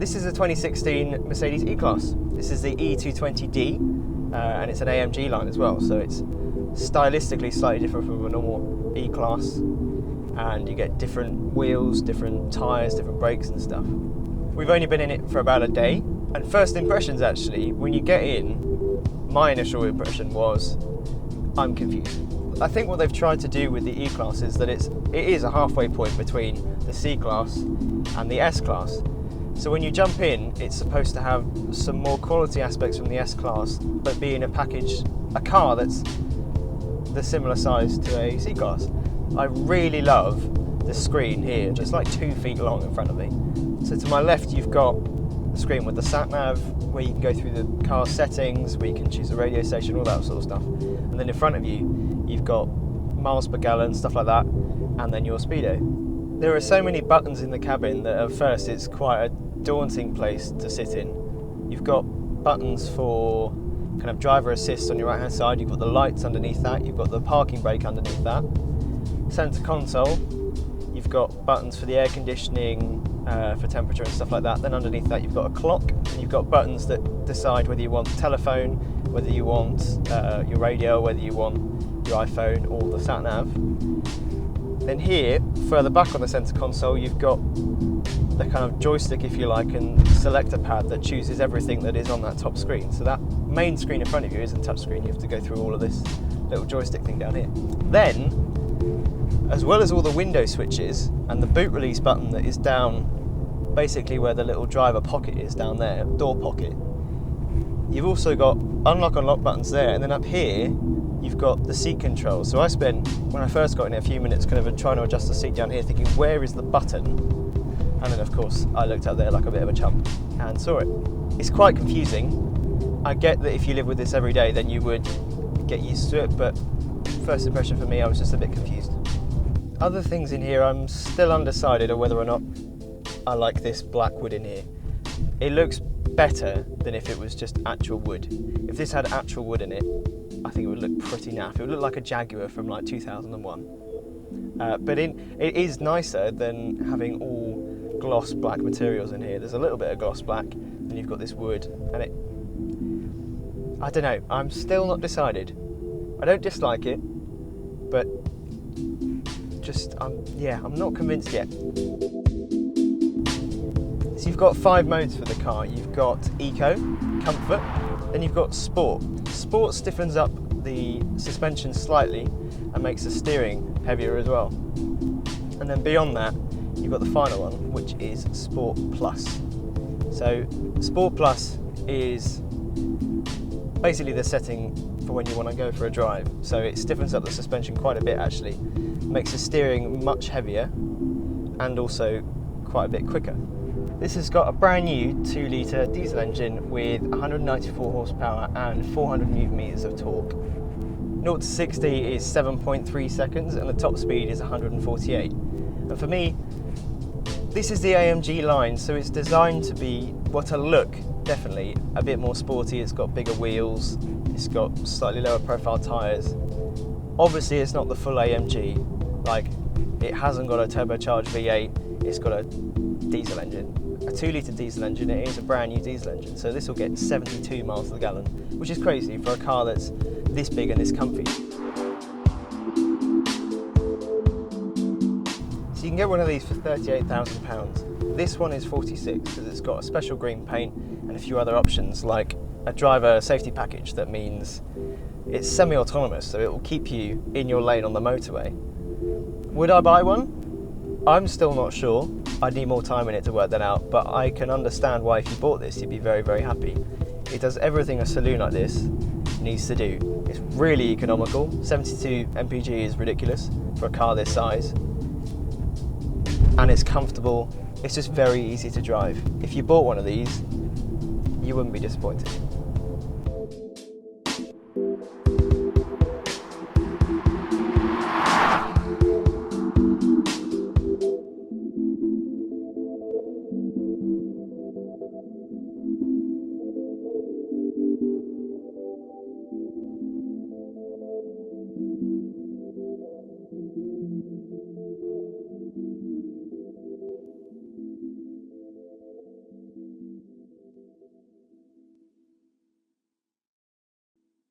This is a 2016 Mercedes E-Class. This is the E220D, and it's an AMG line as well, so it's stylistically slightly different from a normal E-Class, and you get different wheels, different tyres, different brakes and stuff. We've only been in it for about a day, and first impressions actually, when you get in, my initial impression was, I'm confused. I think what they've tried to do with the E-Class is that it is a halfway point between the C-Class and the S-Class. So when you jump in, it's supposed to have some more quality aspects from the S-Class, but be in a car that's the similar size to a C-Class. I really love the screen here, just like 2 feet long in front of me. So to my left, you've got the screen with the sat-nav, where you can go through the car settings, where you can choose a radio station, all that sort of stuff. And then in front of you, you've got miles per gallon, stuff like that, and then your speedo. There are so many buttons in the cabin that at first it's quite a daunting place to sit in. You've got buttons for kind of driver assist on your right hand side, you've got the lights underneath that, you've got the parking brake underneath that. Center console, you've got buttons for the air conditioning, for temperature and stuff like that. Then underneath that you've got a clock, and you've got buttons that decide whether you want telephone, whether you want your radio, whether you want your iPhone or the sat nav. Then here, further back on the center console, you've got the kind of joystick, if you like, and selector pad that chooses everything that is on that top screen. So that main screen in front of you isn't touchscreen, you have to go through all of this little joystick thing down here. Then, as well as all the window switches and the boot release button that is down basically where the little driver pocket is down there, door pocket, you've also got unlock and lock buttons there, and then up here you've got the seat control. So I spent, when I first got in it, a few minutes kind of trying to adjust the seat down here, thinking where is the button, and then of course I looked out there like a bit of a chump and saw it. It's quite confusing. I get that if you live with this every day then you would get used to it, but first impression for me, I was just a bit confused. Other things in here, I'm still undecided on whether or not I like this black wood in here. It looks better than if it was just actual wood. If this had actual wood in it, I think it would look pretty naff. It would look like a Jaguar from like 2001. But it is nicer than having all gloss black materials in here. There's a little bit of gloss black, and you've got this wood, and I don't know, I'm still not decided. I don't dislike it, but just, I'm not convinced yet. So you've got 5 modes for the car. You've got Eco, Comfort, then you've got Sport. Sport stiffens up the suspension slightly and makes the steering heavier as well. And then beyond that, you've got the final one, which is Sport Plus. So Sport Plus is basically the setting for when you want to go for a drive. So it stiffens up the suspension quite a bit actually, makes the steering much heavier and also quite a bit quicker. This has got a brand new 2-litre diesel engine with 194 horsepower and 400 newton meters of torque. 0 to 60 is 7.3 seconds and the top speed is 148. And for me, this is the AMG line, so it's designed to be, to look definitely a bit more sporty. It's got bigger wheels, it's got slightly lower profile tyres. Obviously it's not the full AMG, like it hasn't got a turbocharged V8, it's got a diesel engine. A 2-litre diesel engine, it is a brand new diesel engine, so this will get 72 miles to the gallon, which is crazy for a car that's this big and this comfy. So you can get one of these for £38,000. This one is 46 because it's got a special green paint and a few other options like a driver safety package that means it's semi-autonomous, so it will keep you in your lane on the motorway. Would I buy one? I'm still not sure. I'd need more time in it to work that out, but I can understand why if you bought this you'd be very, very happy. It does everything a saloon like this needs to do. It's really economical. 72 mpg is ridiculous for a car this size. And it's comfortable. It's just very easy to drive. If you bought one of these, you wouldn't be disappointed.